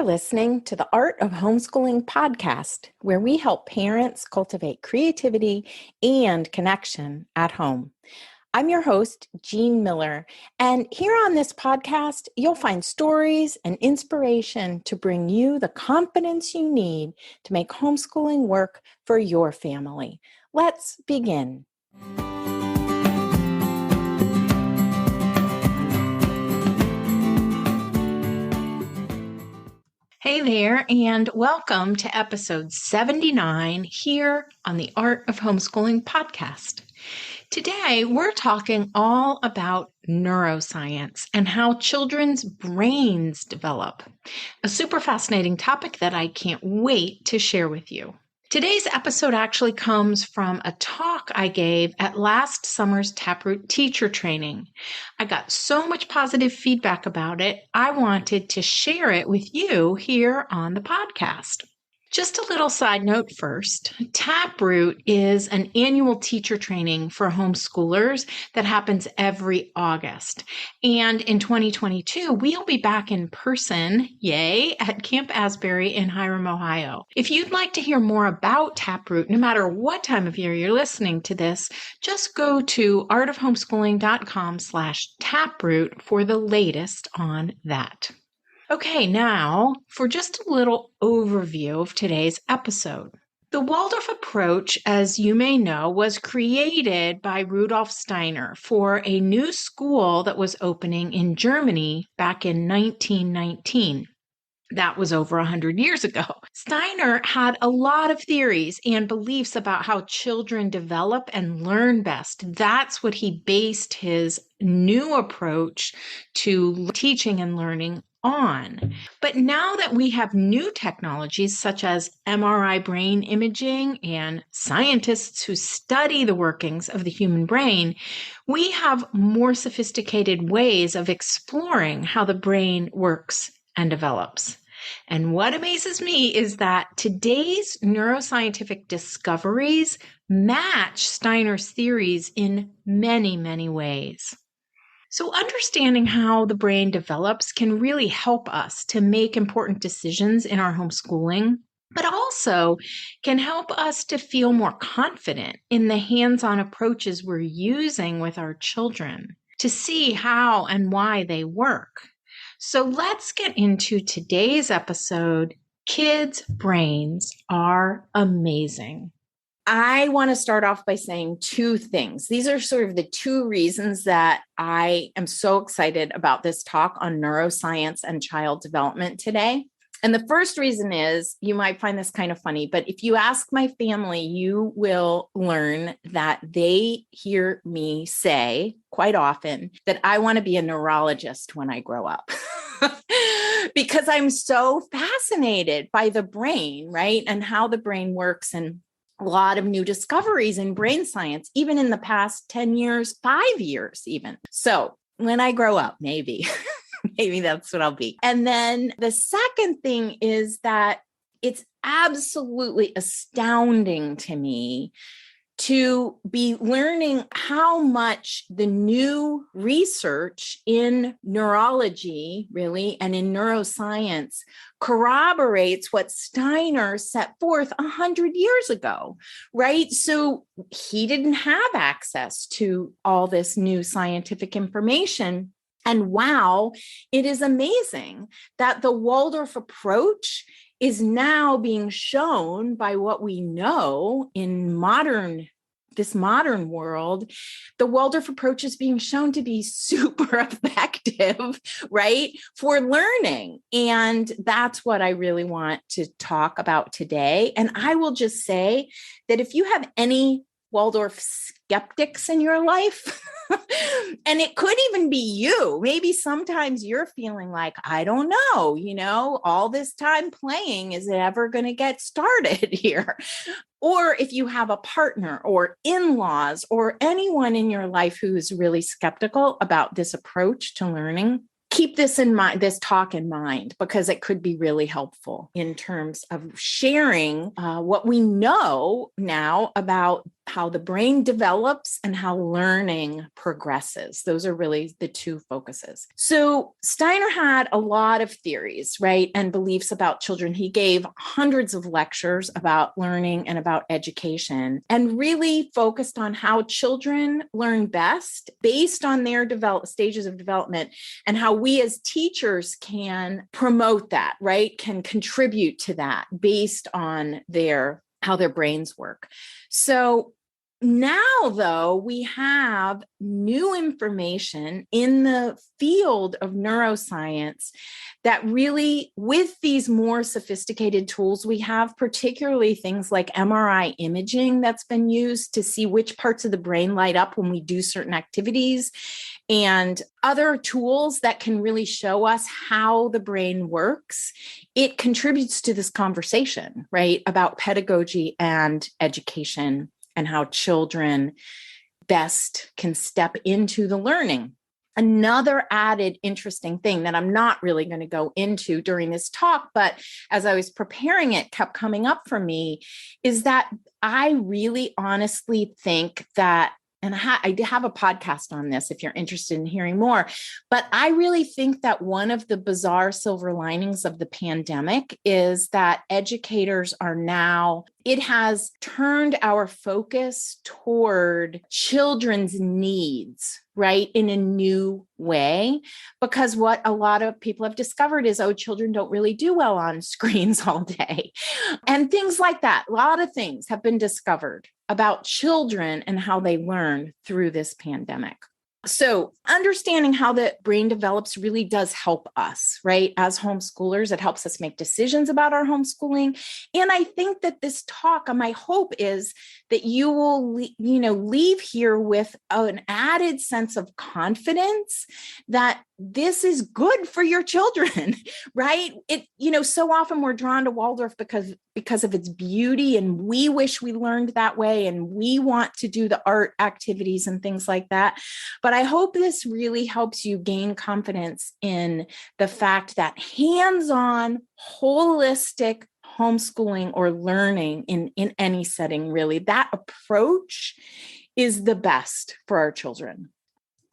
listening to the Art of Homeschooling podcast, where we help parents cultivate creativity and connection at home. I'm your host, Jean Miller, and here on this podcast, you'll find stories and inspiration to bring you the confidence you need to make homeschooling work for your family. Let's begin. Hey there, and welcome to episode 79 here on the Art of Homeschooling podcast. Today, we're talking all about neuroscience and how children's brains develop. A super fascinating topic that I can't wait to share with you. Today's episode actually comes from a talk I gave at last summer's Taproot teacher training. I got so much positive feedback about it, I wanted to share it with you here on the podcast. Just a little side note first. Taproot is an annual teacher training for homeschoolers that happens every August. And in 2022, we'll be back in person, yay, at Camp Asbury in Hiram, Ohio. If you'd like to hear more about Taproot, no matter what time of year you're listening to this, just go to artofhomeschooling.com/taproot for the latest on that. Okay, now for just a little overview of today's episode. The Waldorf approach, as you may know, was created by Rudolf Steiner for a new school that was opening in Germany back in 1919. That was over 100 years ago. Steiner had a lot of theories and beliefs about how children develop and learn best. That's what he based his new approach to teaching and learning on. But now that we have new technologies such as MRI brain imaging and scientists who study the workings of the human brain, we have more sophisticated ways of exploring how the brain works and develops. And what amazes me is that today's neuroscientific discoveries match Steiner's theories in many, many ways. So understanding how the brain develops can really help us to make important decisions in our homeschooling, but also can help us to feel more confident in the hands-on approaches we're using with our children to see how and why they work. So let's get into today's episode. Kids' brains are amazing. I want to start off by saying two things. These are sort of the two reasons that I am so excited about this talk on neuroscience and child development today. And the first reason is, you might find this kind of funny, but if you ask my family, you will learn that they hear me say quite often that I want to be a neurologist when I grow up. Because I'm so fascinated by the brain, right? And how the brain works, and a lot of new discoveries in brain science, even in the past 10 years, 5 years even. So when I grow up, maybe that's what I'll be. And then the second thing is that it's absolutely astounding to me to be learning how much the new research in neurology, really, and in neuroscience corroborates what Steiner set forth 100 years ago, right? So he didn't have access to all this new scientific information. And wow, it is amazing that the Waldorf approach is now being shown by what we know in this modern world. The Waldorf approach is being shown to be super effective, right, for learning. And that's what I really want to talk about today. And I will just say that if you have any Waldorf skeptics in your life, and it could even be you, maybe sometimes you're feeling like, I don't know, all this time playing, is it ever going to get started here? Or if you have a partner or in-laws or anyone in your life who's really skeptical about this approach to learning, keep this in mind, this talk in mind, because it could be really helpful in terms of sharing what we know now about how the brain develops and how learning progresses. Those are really the two focuses. So Steiner had a lot of theories, right, and beliefs about children. He gave hundreds of lectures about learning and about education, and really focused on how children learn best based on their stages of development, and how we as teachers can promote that, right, can contribute to that based on how their brains work. So now, though, we have new information in the field of neuroscience that really, with these more sophisticated tools, we have particularly things like MRI imaging that's been used to see which parts of the brain light up when we do certain activities, and other tools that can really show us how the brain works. It contributes to this conversation, right, about pedagogy and education and how children best can step into the learning. Another added interesting thing that I'm not really going to go into during this talk, but as I was preparing it, kept coming up for me, is that I really honestly think that, and I have a podcast on this if you're interested in hearing more, but I really think that one of the bizarre silver linings of the pandemic is that educators are now, it has turned our focus toward children's needs, right, in a new way, because what a lot of people have discovered is, children don't really do well on screens all day, and things like that. A lot of things have been discovered about children and how they learn through this pandemic. So understanding how the brain develops really does help us, right? As homeschoolers, it helps us make decisions about our homeschooling. And I think that this talk, my hope is that you will, leave here with an added sense of confidence that this is good for your children, right? So often we're drawn to Waldorf because of its beauty, and we wish we learned that way, and we want to do the art activities and things like that. But I hope this really helps you gain confidence in the fact that hands-on, holistic homeschooling or learning in any setting, really, that approach is the best for our children.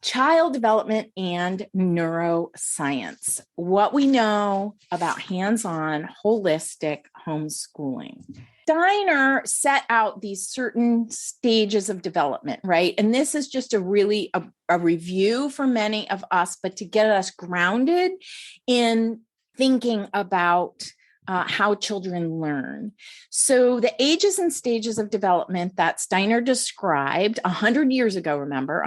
Child development and neuroscience. What we know about hands-on, holistic homeschooling. Steiner set out these certain stages of development, right? And this is just a review for many of us, but to get us grounded in thinking about how children learn. So the ages and stages of development that Steiner described 100 years ago, remember,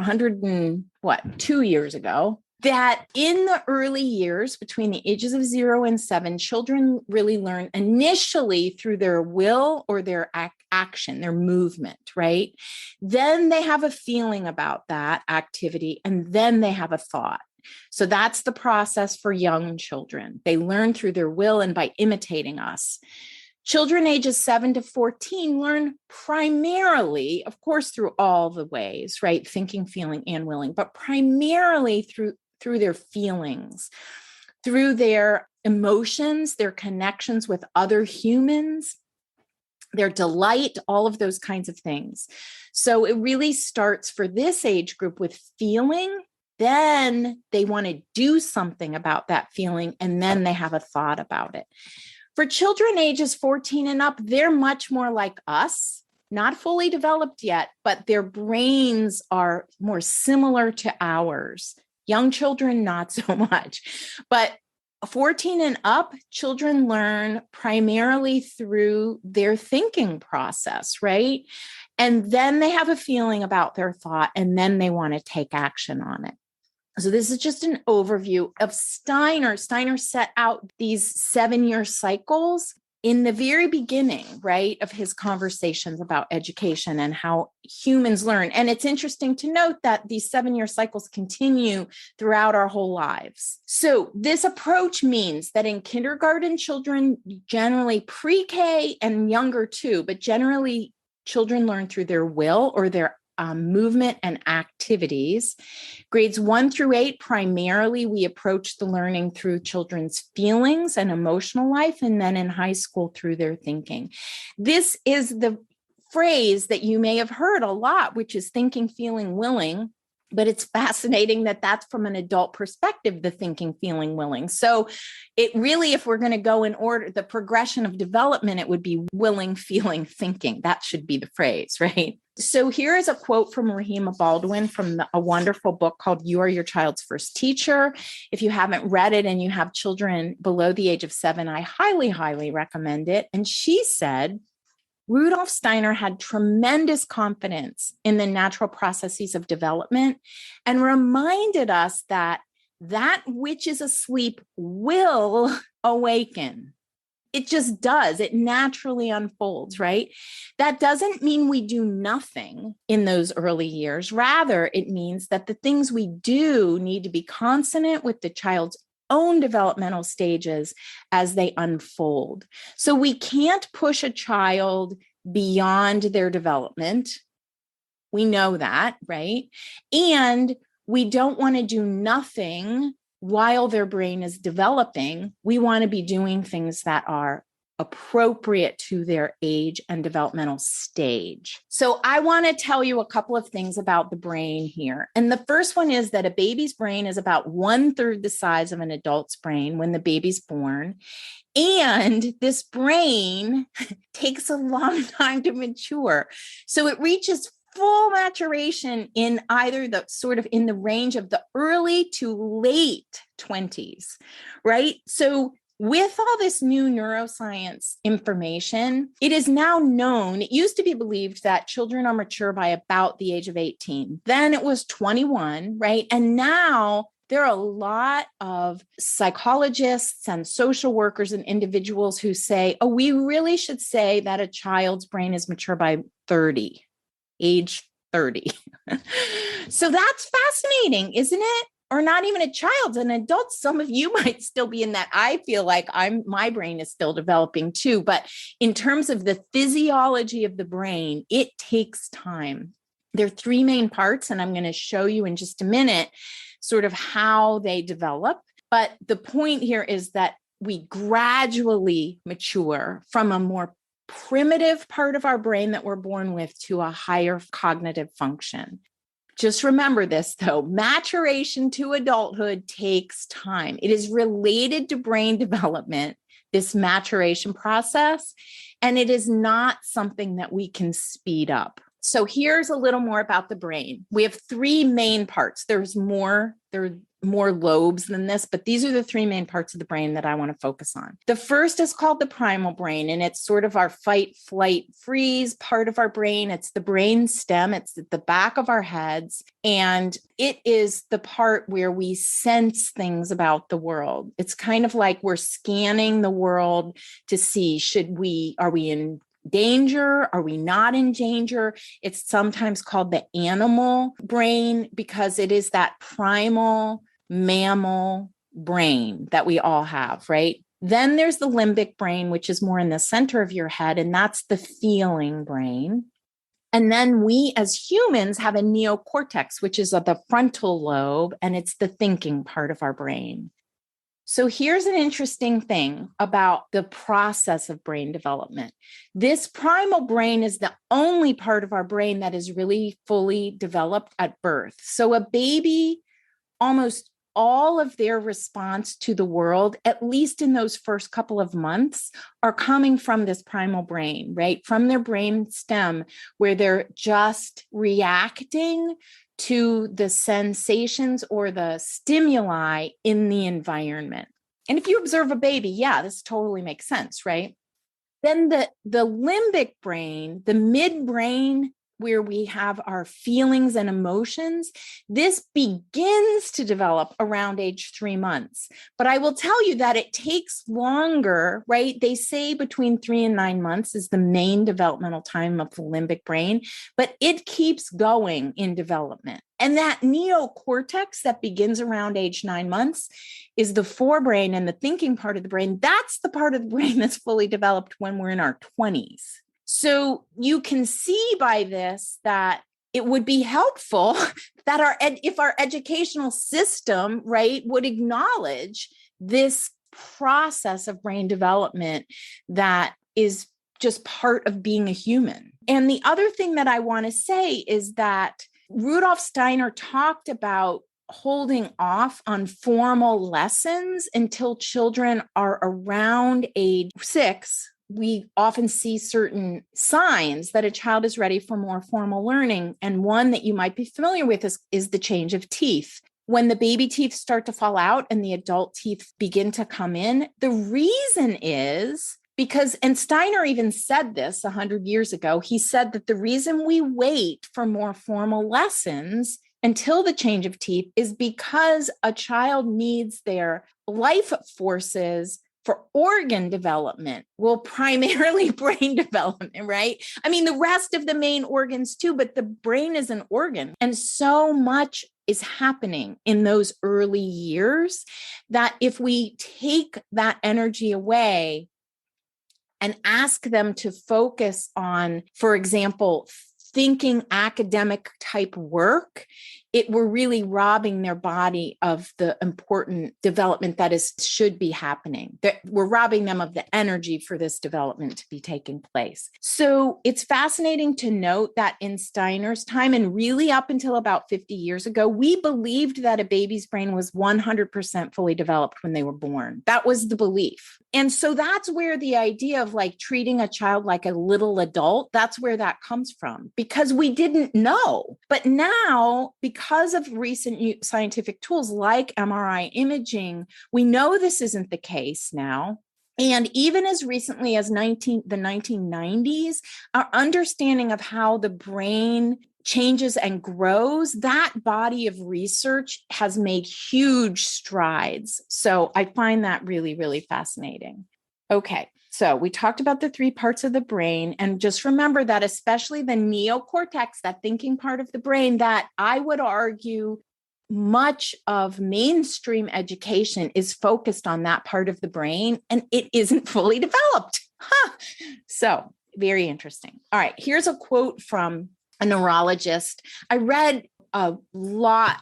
2 years ago, that in the early years between the ages of 0 and 7, children really learn initially through their will or their action, their movement, right? Then they have a feeling about that activity, and then they have a thought. So that's the process for young children. They learn through their will and by imitating us. Children ages 7 to 14 learn primarily, of course, through all the ways, right? Thinking, feeling, and willing, but primarily through their feelings, through their emotions, their connections with other humans, their delight, all of those kinds of things. So it really starts for this age group with feeling. Then they want to do something about that feeling, and then they have a thought about it. For children ages 14 and up, they're much more like us, not fully developed yet, but their brains are more similar to ours. Young children, not so much. But 14 and up, children learn primarily through their thinking process, right? And then they have a feeling about their thought, and then they want to take action on it. So this is just an overview of Steiner. Steiner set out these 7-year cycles in the very beginning, right, of his conversations about education and how humans learn. And it's interesting to note that these 7-year cycles continue throughout our whole lives. So this approach means that in kindergarten, children, generally pre-K and younger too, but generally children learn through their will or their movement and activities. Grades 1 through 8, primarily we approach the learning through children's feelings and emotional life, and then in high school through their thinking. This is the phrase that you may have heard a lot, which is thinking, feeling, willing. But it's fascinating that that's from an adult perspective, the thinking, feeling, willing. So it really, if we're going to go in order, the progression of development, it would be willing, feeling, thinking. That should be the phrase, right? So here is a quote from Rahima Baldwin from a wonderful book called You Are Your Child's First Teacher. If you haven't read it and you have children below the age of 7, I highly, highly recommend it. And she said, Rudolf Steiner had tremendous confidence in the natural processes of development and reminded us that that which is asleep will awaken. It just does. It naturally unfolds, right? That doesn't mean we do nothing in those early years. Rather, it means that the things we do need to be consonant with the child's own developmental stages as they unfold. So we can't push a child beyond their development. We know that, right? And we don't want to do nothing while their brain is developing. We want to be doing things that are appropriate to their age and developmental stage. So I want to tell you a couple of things about the brain here. And the first one is that a baby's brain is about 1/3 the size of an adult's brain when the baby's born. And this brain takes a long time to mature. So it reaches full maturation in either the sort of in the range of the early to late 20s, right? So with all this new neuroscience information, it is now known, it used to be believed that children are mature by about the age of 18. Then it was 21, right? And now there are a lot of psychologists and social workers and individuals who say, oh, we really should say that a child's brain is mature by 30, age 30. So that's fascinating, isn't it? Or not even a child, an adult. Some of you might still be in that. I feel like my brain is still developing too. But in terms of the physiology of the brain, it takes time. There are 3 main parts, and I'm going to show you in just a minute sort of how they develop. But the point here is that we gradually mature from a more primitive part of our brain that we're born with to a higher cognitive function. Just remember this, though, maturation to adulthood takes time. It is related to brain development, this maturation process, and it is not something that we can speed up. So here's a little more about the brain. We have 3 main parts. There are more lobes than this, but these are the 3 main parts of the brain that I want to focus on. The first is called the primal brain, and it's sort of our fight, flight, freeze part of our brain. It's the brain stem. It's at the back of our heads, and it is the part where we sense things about the world. It's kind of like we're scanning the world to see, are we in danger? Are we not in danger? It's sometimes called the animal brain because it is that primal mammal brain that we all have, right? Then there's the limbic brain, which is more in the center of your head, and that's the feeling brain. And then we as humans have a neocortex, which is the frontal lobe, and it's the thinking part of our brain. So here's an interesting thing about the process of brain development. This primal brain is the only part of our brain that is really fully developed at birth. So a baby, almost all of their response to the world, at least in those first couple of months, are coming from this primal brain, right? From their brain stem, where they're just reacting to the sensations or the stimuli in the environment. And if you observe a baby, yeah, this totally makes sense, right? Then the limbic brain, the midbrain, where we have our feelings and emotions, this begins to develop around age 3 months. But I will tell you that it takes longer, right? They say between 3 and 9 months is the main developmental time of the limbic brain, but it keeps going in development. And that neocortex that begins around age 9 months is the forebrain and the thinking part of the brain. That's the part of the brain that's fully developed when we're in our 20s. So you can see by this that it would be helpful that if our educational system, right, would acknowledge this process of brain development that is just part of being a human. And the other thing that I want to say is that Rudolf Steiner talked about holding off on formal lessons until children are around age 6. We often see certain signs that a child is ready for more formal learning. And one that you might be familiar with is the change of teeth. When the baby teeth start to fall out and the adult teeth begin to come in, the reason is because, and Steiner even said this 100 years ago, he said that the reason we wait for more formal lessons until the change of teeth is because a child needs their life forces for organ development, well, primarily brain development, right? I mean, the rest of the main organs too, but the brain is an organ. And so much is happening in those early years that if we take that energy away and ask them to focus on, for example, thinking academic type work, we're really robbing their body of the important development that should be happening. We're robbing them of the energy for this development to be taking place. So it's fascinating to note that in Steiner's time, and really up until about 50 years ago, we believed that a baby's brain was 100% fully developed when they were born. That was the belief. And so that's where the idea of like treating a child like a little adult, that's where that comes from, because we didn't know. But now, because of recent scientific tools like MRI imaging, we know this isn't the case now. And even as recently as the 1990s, our understanding of how the brain changes and grows, that body of research has made huge strides. So I find that really, really fascinating. Okay, so we talked about the 3 parts of the brain, and just remember that especially the neocortex, that thinking part of the brain, that I would argue much of mainstream education is focused on that part of the brain, and it isn't fully developed. So very interesting. All right, here's a quote from a neurologist. I read a lot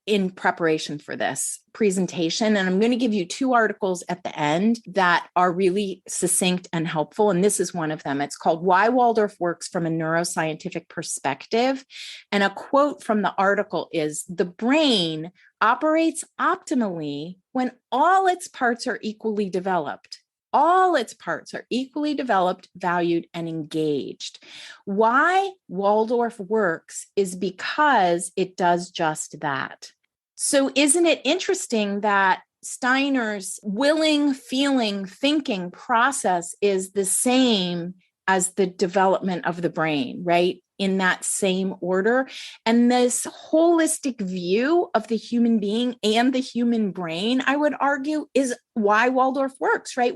in preparation for this presentation, and I'm going to give you 2 articles at the end that are really succinct and helpful. And this is one of them. It's called Why Waldorf Works from a Neuroscientific Perspective. And a quote from the article is, "The brain operates optimally when all its parts are equally developed. All its parts are equally developed, valued, and engaged. Why Waldorf works is because it does just that." So isn't it interesting that Steiner's willing, feeling, thinking process is the same as the development of the brain, right? In that same order. And this holistic view of the human being and the human brain, I would argue, is why Waldorf works, right?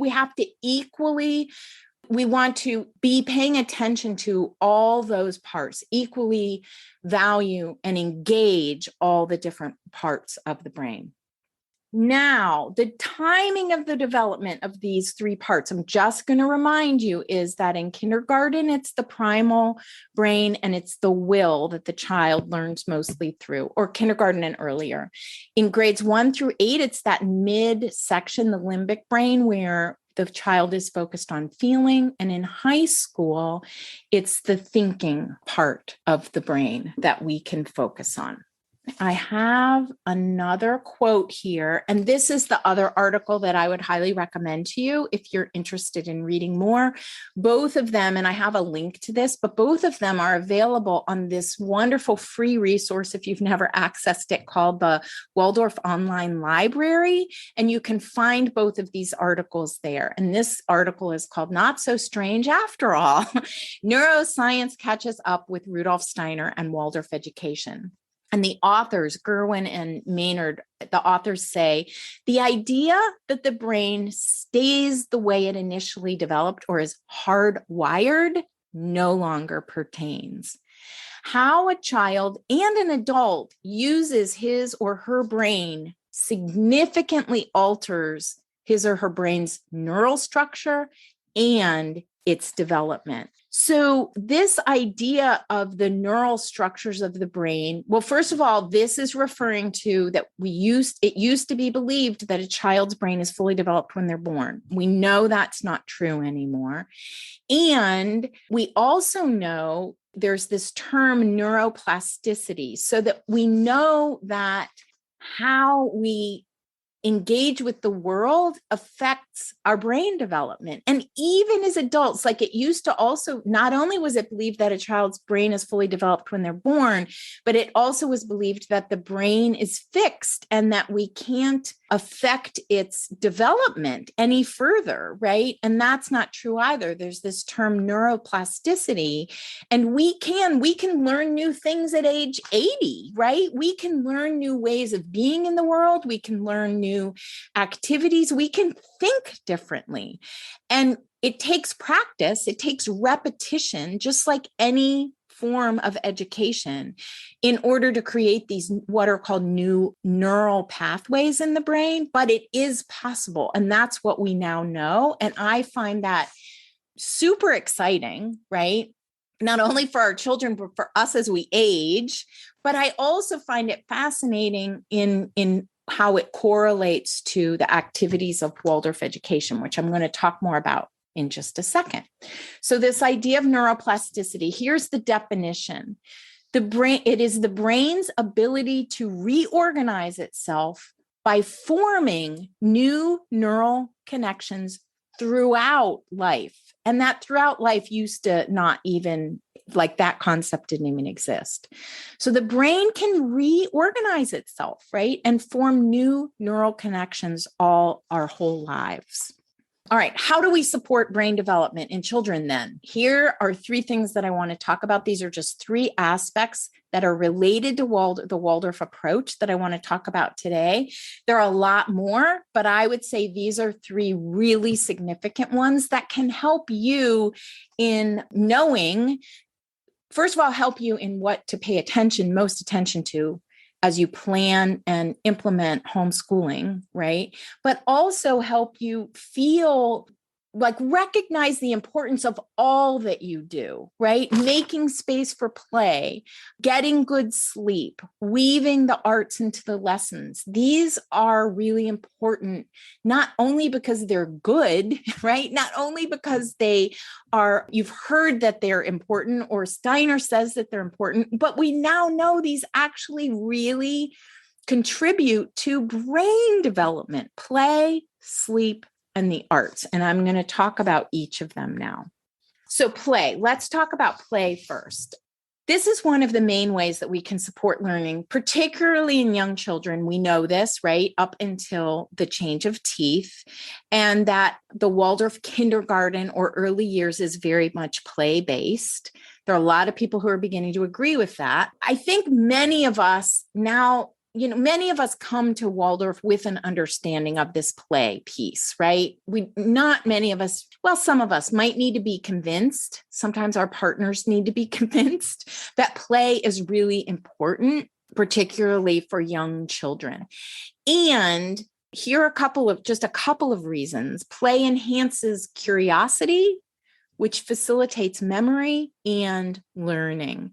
We want to be paying attention to all those parts, equally value and engage all the different parts of the brain. Now, the timing of the development of these 3 parts, I'm just going to remind you, is that in kindergarten, it's the primal brain and it's the will that the child learns mostly through, or kindergarten and earlier. In grades 1 through 8, it's that mid section, the limbic brain, where the child is focused on feeling. And in high school, it's the thinking part of the brain that we can focus on. I have another quote here, and this is the other article that I would highly recommend to you if you're interested in reading more. Both of them, and I have a link to this, but both of them are available on this wonderful free resource if you've never accessed it, called the Waldorf Online Library, and you can find both of these articles there. And this article is called Not So Strange After All, Neuroscience Catches Up with Rudolf Steiner and Waldorf Education. And the authors, Gerwin and Maynard, the authors say, the idea that the brain stays the way it initially developed or is hardwired no longer pertains. How a child and an adult uses his or her brain significantly alters his or her brain's neural structure and its development. So this idea of the neural structures of the brain, well, first of all, this is referring to that it used to be believed that a child's brain is fully developed when they're born. We know that's not true anymore. And we also know there's this term neuroplasticity, so that we know that how we engage with the world affects our brain development. And even as adults, like it used to also, not only was it believed that a child's brain is fully developed when they're born, but it also was believed that the brain is fixed and that we can't affect its development any further, right? And that's not true either. There's this term neuroplasticity, and we can learn new things at age 80, right? We can learn new ways of being in the world. We can learn new activities. We can think differently. And it takes practice. It takes repetition, just like any form of education, in order to create these what are called new neural pathways in the brain. But it is possible. And that's what we now know. And I find that super exciting, right? Not only for our children, but for us as we age. But I also find it fascinating in how it correlates to the activities of Waldorf education, which I'm going to talk more about in just a second. So this idea of neuroplasticity, here's the definition. It is the brain's ability to reorganize itself by forming new neural connections throughout life. And that throughout life used to not even, like that concept didn't even exist. So the brain can reorganize itself, right? And form new neural connections all our whole lives. All right, how do we support brain development in children then? Here are three things that I want to talk about. These are just three aspects that are related to the Waldorf approach that I want to talk about today. There are a lot more, but I would say these are three really significant ones that can help you in knowing, first of all, help you in what to pay most attention to as you plan and implement homeschooling, right? But also help you feel like recognize the importance of all that you do, right? Making space for play, getting good sleep, weaving the arts into the lessons. These are really important, not only because they're good, right? Not only because you've heard that they're important, or Steiner says that they're important, but we now know these actually really contribute to brain development, play, sleep, and the arts. And I'm going to talk about each of them now. So play, let's talk about play first. This is one of the main ways that we can support learning, particularly in young children. We know this, right? Up until the change of teeth, and that the Waldorf kindergarten or early years is very much play-based. There are a lot of people who are beginning to agree with that. I think many of us come to Waldorf with an understanding of this play piece, right? Some of us might need to be convinced. Sometimes our partners need to be convinced that play is really important, particularly for young children. And here are a couple of reasons. Play enhances curiosity, which facilitates memory and learning.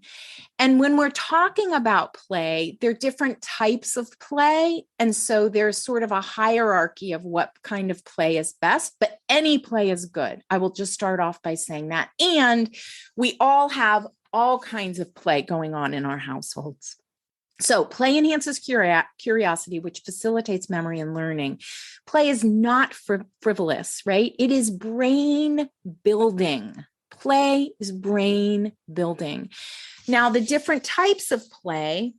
And when we're talking about play, there are different types of play. And so there's sort of a hierarchy of what kind of play is best, but any play is good. I will just start off by saying that. And we all have all kinds of play going on in our households. So play enhances curiosity, which facilitates memory and learning. Play is not frivolous, right? It is brain building. Play is brain building. Now, the different types of play,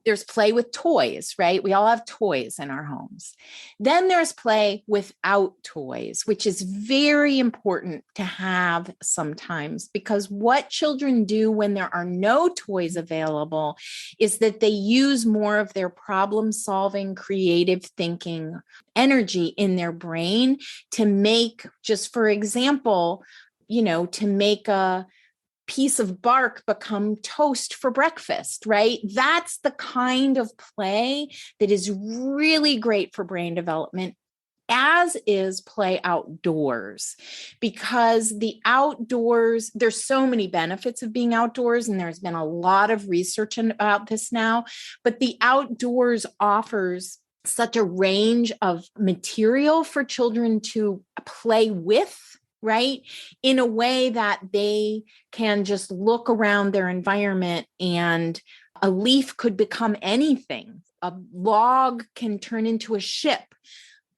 there's play with toys, right? We all have toys in our homes. Then there's play without toys, which is very important to have sometimes, because what children do when there are no toys available is that they use more of their problem-solving, creative thinking energy in their brain to make, just for example, to make a piece of bark become toast for breakfast, right? That's the kind of play that is really great for brain development. as is play outdoors, because the outdoors, there's so many benefits of being outdoors, and there's been a lot of research about this now, but the outdoors offers such a range of material for children to play with, right? In a way that they can just look around their environment, and a leaf could become anything. A log can turn into a ship.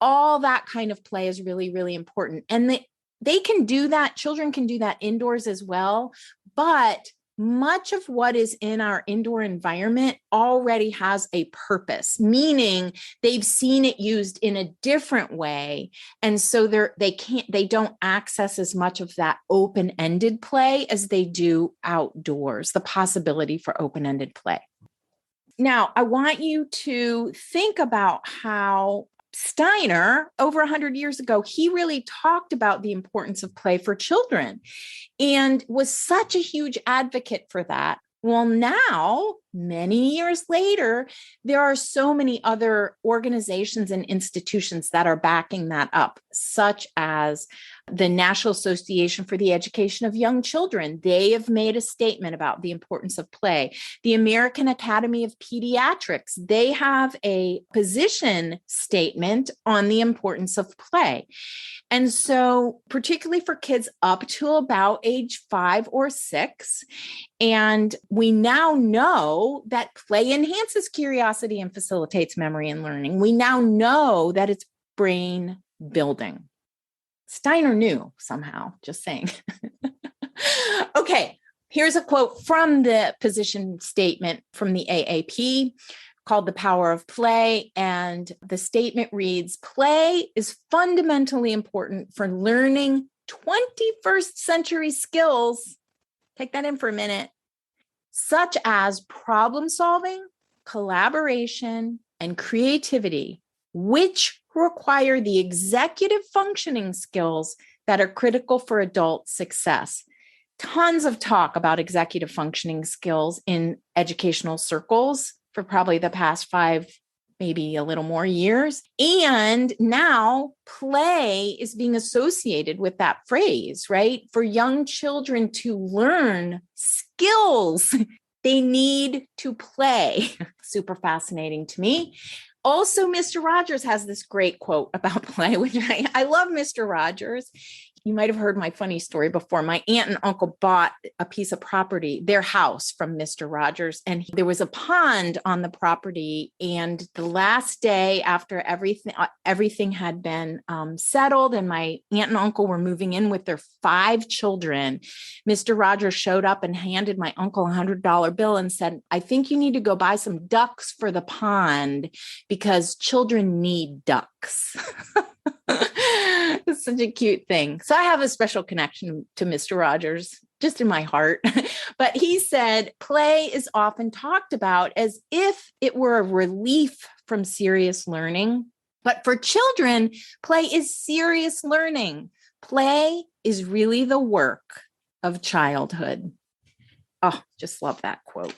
All that kind of play is really, really important. And they can do that. Children can do that indoors as well. But much of what is in our indoor environment already has a purpose, meaning they've seen it used in a different way. And so they don't access as much of that open-ended play as they do outdoors, the possibility for open-ended play. Now, I want you to think about how Steiner, over 100 years ago, he really talked about the importance of play for children and was such a huge advocate for that. Well, now, many years later, there are so many other organizations and institutions that are backing that up, such as the National Association for the Education of Young Children. They have made a statement about the importance of play. The American Academy of Pediatrics, they have a position statement on the importance of play. And so, particularly for kids up to about age 5 or 6, and we now know that play enhances curiosity and facilitates memory and learning. We now know that it's brain building. Steiner knew somehow, just saying. Okay, here's a quote from the position statement from the AAP called The Power of Play. And the statement reads, play is fundamentally important for learning 21st century skills. Take that in for a minute. Such as problem solving, collaboration, and creativity, which require the executive functioning skills that are critical for adult success. Tons of talk about executive functioning skills in educational circles for probably the past 5, maybe a little more years. And now play is being associated with that phrase, right? For young children to learn skills, they need to play. Super fascinating to me. Also, Mr. Rogers has this great quote about play, which I love Mr. Rogers. You might have heard my funny story before. My aunt and uncle bought a piece of property, their house, from Mr. Rogers, and there was a pond on the property. And the last day after everything had been settled, and my aunt and uncle were moving in with their 5 children, Mr. Rogers showed up and handed my uncle $100 bill and said, "I think you need to go buy some ducks for the pond because children need ducks." It's such a cute thing. So I have a special connection to Mr. Rogers, just in my heart. But he said, play is often talked about as if it were a relief from serious learning. But for children, play is serious learning. Play is really the work of childhood. Oh, just love that quote.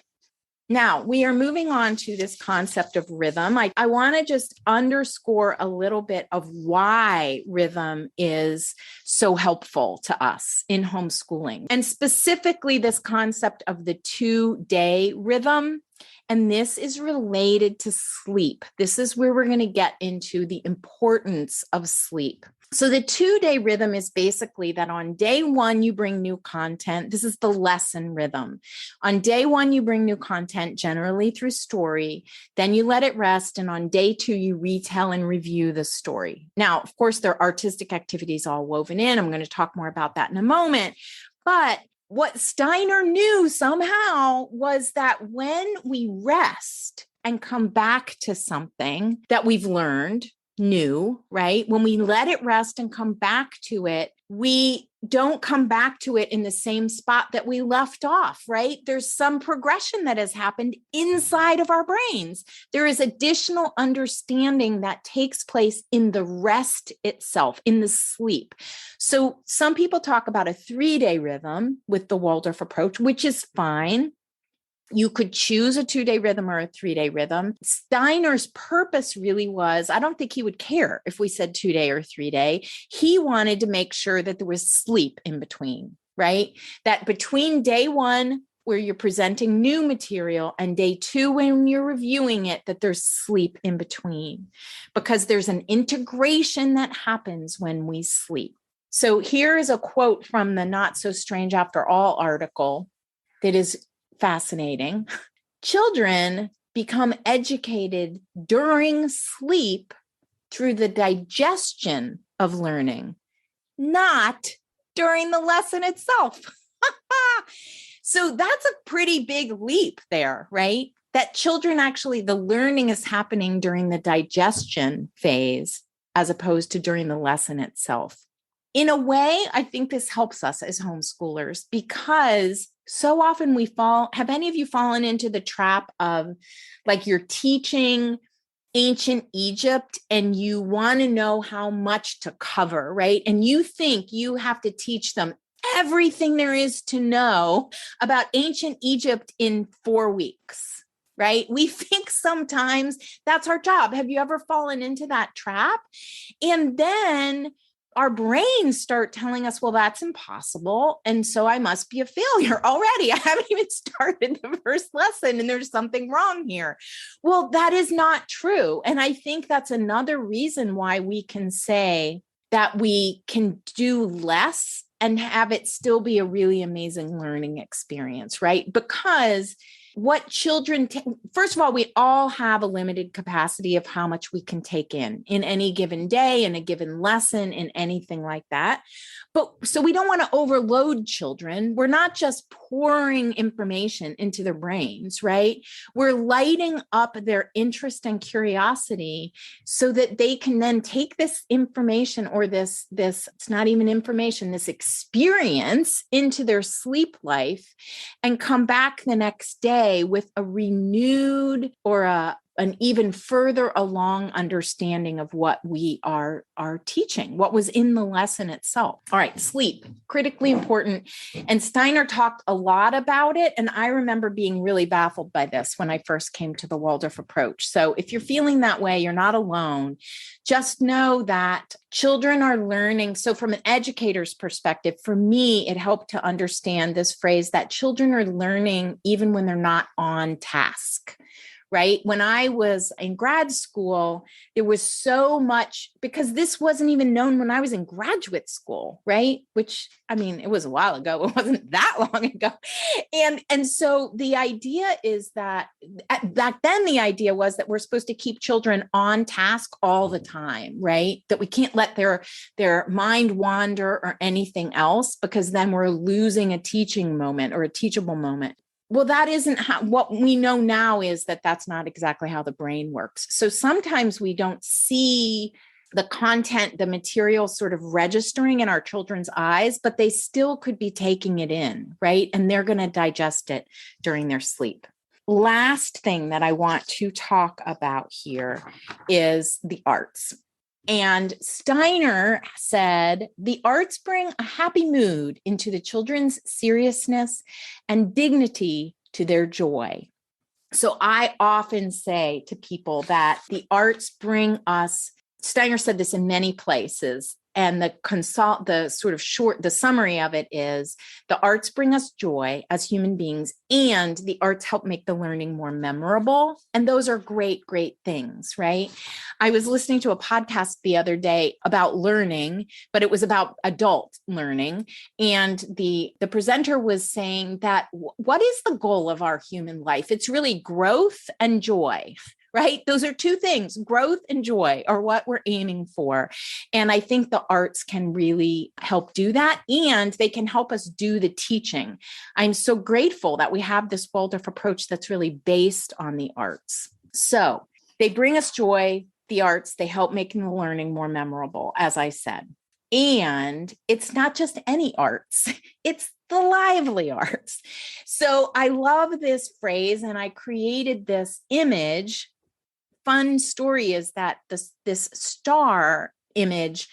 Now, we are moving on to this concept of rhythm. I want to just underscore a little bit of why rhythm is so helpful to us in homeschooling, and specifically this concept of the 2-day rhythm. And this is related to sleep. This is where we're going to get into the importance of sleep. So the 2-day rhythm is basically that on day 1, you bring new content. This is the lesson rhythm. On day 1, you bring new content, generally through story. Then you let it rest. And on day 2, you retell and review the story. Now, of course, there are artistic activities all woven in. I'm going to talk more about that in a moment. But what Steiner knew somehow was that when we rest and come back to something that we've learned, new, right? When we let it rest and come back to it, we don't come back to it in the same spot that we left off, right? There's some progression that has happened inside of our brains. There is additional understanding that takes place in the rest itself, in the sleep. So some people talk about a 3-day rhythm with the Waldorf approach, which is fine. You could choose a 2-day rhythm or a 3-day rhythm. Steiner's purpose really was, I don't think he would care if we said 2-day or 3-day. He wanted to make sure that there was sleep in between, right? That between day 1, where you're presenting new material, and day 2, when you're reviewing it, that there's sleep in between, because there's an integration that happens when we sleep. So here is a quote from the Not So Strange After All article that is fascinating. Children become educated during sleep through the digestion of learning, not during the lesson itself. So that's a pretty big leap there, right? That children actually, the learning is happening during the digestion phase as opposed to during the lesson itself. In a way, I think this helps us as homeschoolers, because so often have any of you fallen into the trap of, like, you're teaching ancient Egypt and you want to know how much to cover, right? And you think you have to teach them everything there is to know about ancient Egypt in 4 weeks, right? We think sometimes that's our job. Have you ever fallen into that trap? And then our brains start telling us, well, that's impossible. And so I must be a failure already. I haven't even started the first lesson and there's something wrong here. Well, that is not true. And I think that's another reason why we can say that we can do less and have it still be a really amazing learning experience, right? Because what children, first of all, we all have a limited capacity of how much we can take in any given day, in a given lesson, in anything like that. But so we don't want to overload children. We're not just pouring information into their brains, right? We're lighting up their interest and curiosity so that they can then take this information, or this, it's not even information, this experience into their sleep life, and come back the next day with a renewed or an even further along understanding of what we are teaching, what was in the lesson itself. All right, sleep, critically important. And Steiner talked a lot about it. And I remember being really baffled by this when I first came to the Waldorf approach. So if you're feeling that way, you're not alone. Just know that children are learning. So from an educator's perspective, for me, it helped to understand this phrase that children are learning even when they're not on task. Right? When I was in grad school, there was so much, because this wasn't even known when I was in graduate school, right? Which, I mean, it was a while ago. It wasn't that long ago. And so the idea is that back then, the idea was that we're supposed to keep children on task all the time, right? That we can't let their mind wander or anything else, because then we're losing a teaching moment or a teachable moment. Well, that isn't what we know now, is that that's not exactly how the brain works. So sometimes we don't see the content, the material sort of registering in our children's eyes, but they still could be taking it in, right? And they're going to digest it during their sleep. Last thing that I want to talk about here is the arts. And Steiner said, the arts bring a happy mood into the children's seriousness and dignity to their joy. So I often say to people that the arts bring us, Steiner said this in many places, and the summary of it is, the arts bring us joy as human beings, and the arts help make the learning more memorable. And those are great, great things, right? I was listening to a podcast the other day about learning, but it was about adult learning. And the presenter was saying that what is the goal of our human life? It's really growth and joy. Right? Those are two things, growth and joy are what we're aiming for. And I think the arts can really help do that. And they can help us do the teaching. I'm so grateful that we have this Waldorf approach that's really based on the arts. So they bring us joy, the arts, they help making the learning more memorable, as I said. And it's not just any arts, it's the lively arts. So I love this phrase, and I created this image. Fun story is that this star image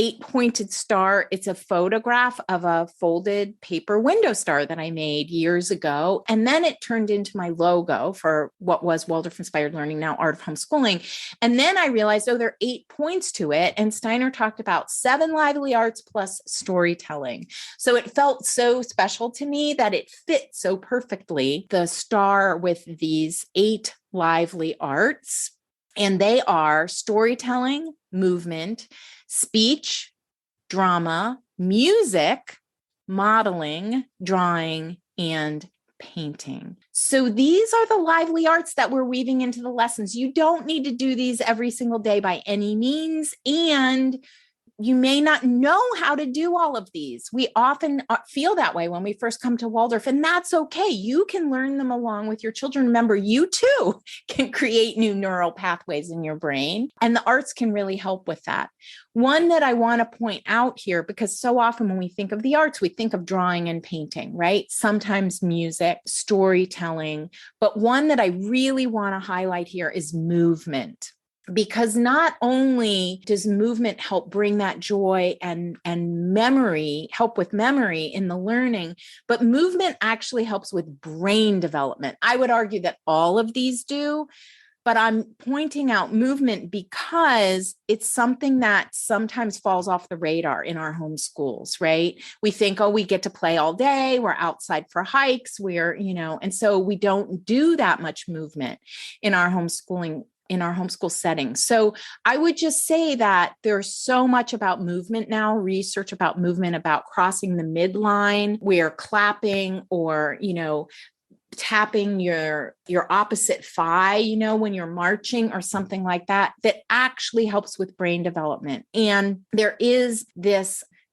8-pointed star. It's a photograph of a folded paper window star that I made years ago. And then it turned into my logo for what was Waldorf-Inspired Learning, now Art of Homeschooling. And then I realized, there are 8 points to it. And Steiner talked about 7 lively arts plus storytelling. So it felt so special to me that it fit so perfectly, the star with these 8 lively arts. And they are storytelling, movement, speech, drama, music, modeling, drawing, and painting. So these are the lively arts that we're weaving into the lessons. You don't need to do these every single day by any means. And you may not know how to do all of these. We often feel that way when we first come to Waldorf, and that's okay. You can learn them along with your children. Remember, you too can create new neural pathways in your brain, and the arts can really help with that. One that I want to point out here, because so often when we think of the arts, we think of drawing and painting, right? Sometimes music, storytelling, but one that I really want to highlight here is movement. Because not only does movement help bring that joy and memory, help with memory in the learning, but movement actually helps with brain development. I would argue that all of these do, but I'm pointing out movement because it's something that sometimes falls off the radar in our homeschools, right? We think, oh, we get to play all day, we're outside for hikes, and so we don't do that much movement in our homeschool setting. So I would just say that there's so much about movement now, research about movement, about crossing the midline, where clapping or, tapping your opposite thigh, when you're marching or something like that, that actually helps with brain development. And there is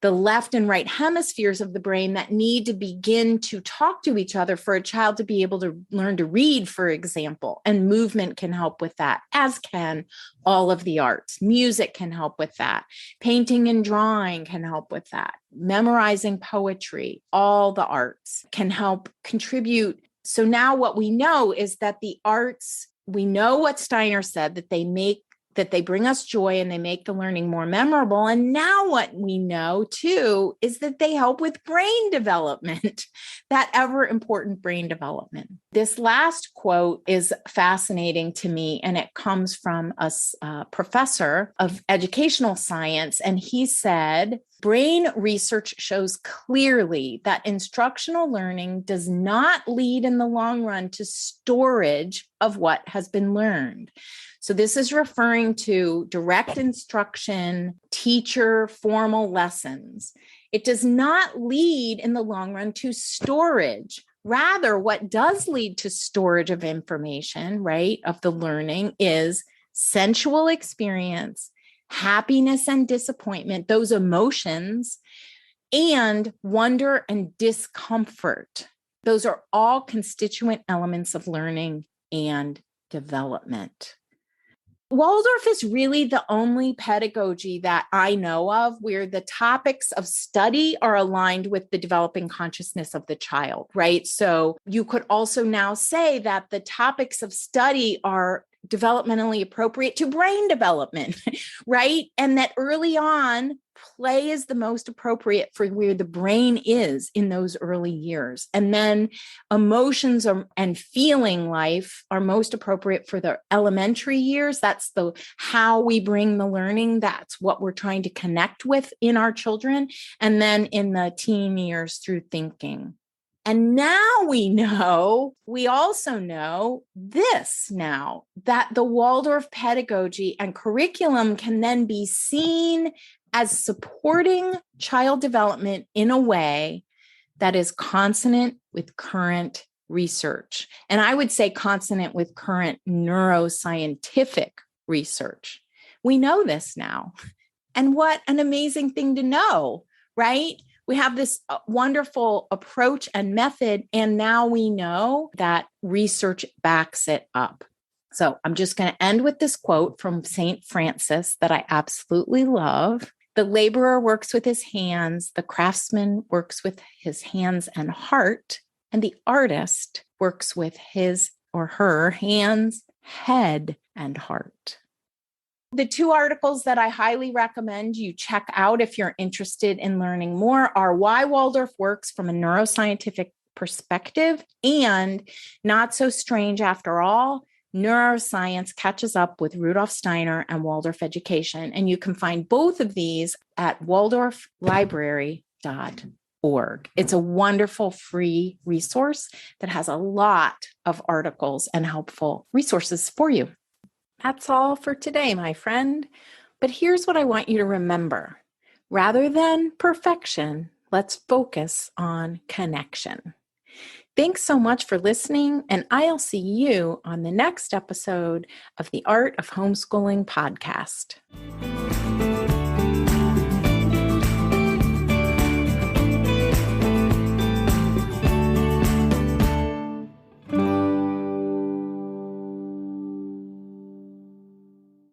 the left and right hemispheres of the brain that need to begin to talk to each other for a child to be able to learn to read, for example, and movement can help with that, as can all of the arts. Music can help with that. Painting and drawing can help with that. Memorizing poetry, all the arts can help contribute. So now what we know is that the arts, we know what Steiner said, that they bring us joy and they make the learning more memorable. And now what we know too is that they help with brain development, that ever important brain development. This last quote is fascinating to me, and it comes from a professor of educational science. And he said, brain research shows clearly that instructional learning does not lead in the long run to storage of what has been learned. So this is referring to direct instruction, teacher, formal lessons. It does not lead in the long run to storage. Rather, what does lead to storage of information, right, of the learning is sensual experience, happiness and disappointment, those emotions, and wonder and discomfort. Those are all constituent elements of learning and development. Waldorf is really the only pedagogy that I know of where the topics of study are aligned with the developing consciousness of the child, right? So you could also now say that the topics of study are developmentally appropriate to brain development, right? And that early on, play is the most appropriate for where the brain is in those early years. And then emotions and feeling life are most appropriate for the elementary years. That's how we bring the learning. That's what we're trying to connect with in our children. And then in the teen years through thinking. And now we also know this now, that the Waldorf pedagogy and curriculum can then be seen as supporting child development in a way that is consonant with current research. And I would say consonant with current neuroscientific research. We know this now. And what an amazing thing to know, right? We have this wonderful approach and method, and now we know that research backs it up. So I'm just going to end with this quote from St. Francis that I absolutely love. The laborer works with his hands, the craftsman works with his hands and heart, and the artist works with his or her hands, head, and heart. The two articles that I highly recommend you check out if you're interested in learning more are Why Waldorf Works from a Neuroscientific Perspective and Not So Strange After All, Neuroscience Catches Up with Rudolf Steiner and Waldorf Education. And you can find both of these at waldorflibrary.org. It's a wonderful free resource that has a lot of articles and helpful resources for you. That's all for today, my friend. But here's what I want you to remember. Rather than perfection, let's focus on connection. Thanks so much for listening, and I'll see you on the next episode of the Art of Homeschooling podcast.